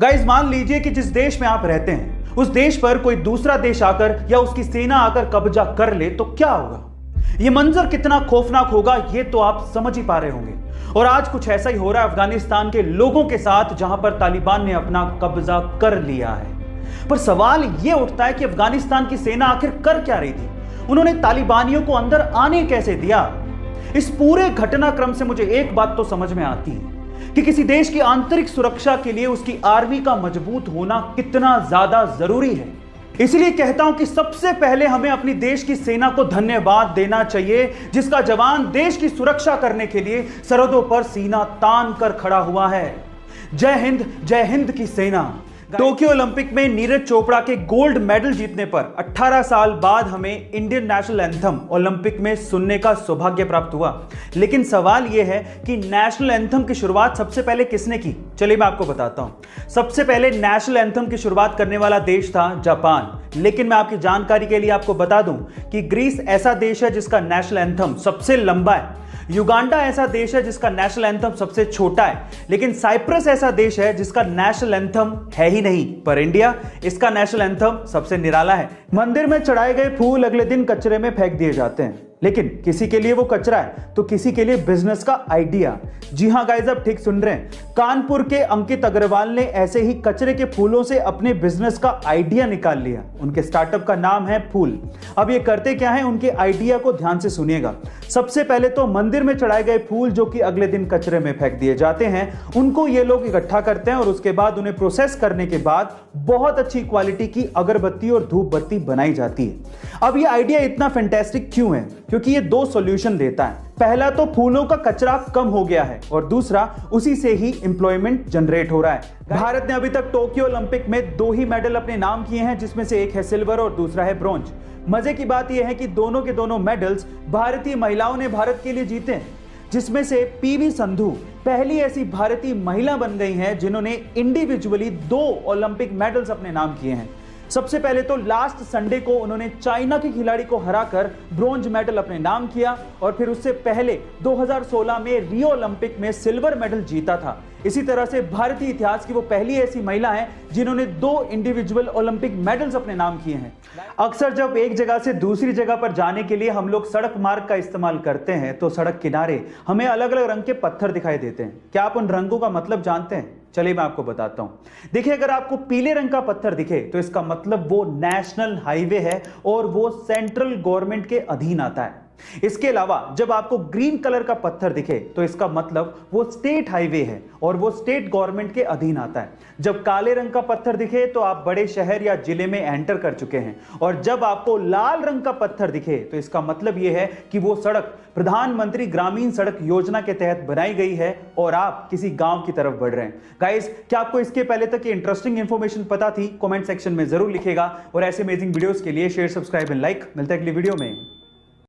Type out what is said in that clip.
Guys, मान लीजिए कि जिस देश में आप रहते हैं उस देश पर कोई दूसरा देश आकर या उसकी सेना आकर कब्जा कर ले तो क्या होगा। यह मंजर कितना खौफनाक होगा ये तो आप समझ ही पा रहे होंगे। और आज कुछ ऐसा ही हो रहा है अफगानिस्तान के लोगों के साथ, जहां पर तालिबान ने अपना कब्जा कर लिया है। पर सवाल यह उठता है कि अफगानिस्तान की सेना आखिर कर क्या रही थी, उन्होंने तालिबानियों को अंदर आने कैसे दिया। इस पूरे घटनाक्रम से मुझे एक बात तो समझ में आती है कि किसी देश की आंतरिक सुरक्षा के लिए उसकी आर्मी का मजबूत होना कितना ज्यादा जरूरी है। इसलिए कहता हूं कि सबसे पहले हमें अपनी देश की सेना को धन्यवाद देना चाहिए, जिसका जवान देश की सुरक्षा करने के लिए सरहदों पर सीना तान कर खड़ा हुआ है। जय हिंद की सेना। टोक्यो ओलंपिक में नीरज चोपड़ा के गोल्ड मेडल जीतने पर 18 साल बाद हमें इंडियन नेशनल एंथम ओलंपिक में सुनने का सौभाग्य प्राप्त हुआ। लेकिन सवाल यह है कि नेशनल एंथम की शुरुआत सबसे पहले किसने की। चलिए मैं आपको बताता हूं। सबसे पहले नेशनल एंथम की शुरुआत करने वाला देश था जापान। लेकिन मैं आपकी जानकारी के लिए आपको बता दूं कि ग्रीस ऐसा देश है जिसका नेशनल एंथम सबसे लंबा है। युगांडा ऐसा देश है जिसका नेशनल एंथम सबसे छोटा है। लेकिन साइप्रस ऐसा देश है जिसका नेशनल एंथम है ही नहीं। पर इंडिया, इसका नेशनल एंथम सबसे निराला है। मंदिर में चढ़ाए गए फूल अगले दिन कचरे में फेंक दिए जाते हैं, लेकिन किसी के लिए वो कचरा है तो किसी के लिए बिजनेस का आइडिया। जी हां गाइस, आप ठीक सुन रहे हैं। कानपुर के अंकित अग्रवाल ने ऐसे ही कचरे के फूलों से अपने बिजनेस का आइडिया निकाल लिया। उनके स्टार्टअप का नाम है फूल। अब ये करते क्या है, उनके आइडिया को ध्यान से सुनिएगा। सबसे पहले तो मंदिर में चढ़ाए गए फूल जो कि अगले दिन कचरे में फेंक दिए जाते हैं, उनको ये लोग इकट्ठा करते हैं और उसके बाद उन्हें प्रोसेस करने के बाद बहुत अच्छी क्वालिटी की अगरबत्ती और धूप बत्ती बनाई जाती है। अब ये आइडिया इतना फैंटास्टिक क्यों है? क्योंकि ये दो सॉल्यूशन देता है। पहला तो फूलों का कचरा कम हो गया है और दूसरा उसी से ही एम्प्लॉयमेंट जनरेट हो रहा है। भारत ने अभी तक टोक्यो ओलंपिक में 2 ही मेडल अपने नाम किए हैं, जिसमें से एक है सिल्वर और दूसरा है ब्रॉन्ज। मजे की बात यह है कि दोनों के दोनों मेडल्स भारतीय महिलाओं ने भारत के लिए जीते हैं, जिसमें से पीवी संधू पहली ऐसी भारतीय महिला बन गई हैं जिन्होंने इंडिविजुअली 2 ओलंपिक मेडल्स अपने नाम किए हैं। सबसे पहले तो लास्ट संडे को उन्होंने चाइना के खिलाड़ी को हराकर ब्रॉन्ज मेडल अपने नाम किया और फिर उससे पहले 2016 में रियो ओलंपिक में सिल्वर मेडल जीता था। इसी तरह से भारतीय इतिहास की वो पहली ऐसी महिला है जिन्होंने 2 इंडिविजुअल ओलंपिक मेडल्स अपने नाम किए हैं। अक्सर जब एक जगह से दूसरी जगह पर जाने के लिए हम लोग सड़क मार्ग का इस्तेमाल करते हैं तो सड़क किनारे हमें अलग अलग रंग के पत्थर दिखाई देते हैं। क्या आप उन रंगों का मतलब जानते हैं? चलिए मैं आपको बताता हूं। देखिए, अगर आपको पीले रंग का पत्थर दिखे तो इसका मतलब वो नेशनल हाईवे है और वो सेंट्रल गवर्नमेंट के अधीन आता है। इसके अलावा जब आपको ग्रीन कलर का पत्थर दिखे तो इसका मतलब वो स्टेट हाईवे है और वो स्टेट गवर्नमेंट के अधीन आता है। जब काले रंग का पत्थर दिखे तो आप बड़े शहर या जिले में एंटर कर चुके हैं और जब आपको लाल रंग का पत्थर दिखे तो इसका मतलब यह है कि वो सड़क प्रधानमंत्री ग्रामीण सड़क योजना के तहत बनाई गई है और आप किसी गांव की तरफ बढ़ रहे हैं। गाइस, क्या आपको इसके पहले तक ये इंटरेस्टिंग इंफॉर्मेशन पता थी? कमेंट सेक्शन में जरूर लिखेगा और ऐसे अमेजिंग वीडियोस के लिए शेयर, सब्सक्राइब एंड लाइक। मिलते हैं अगली वीडियो में।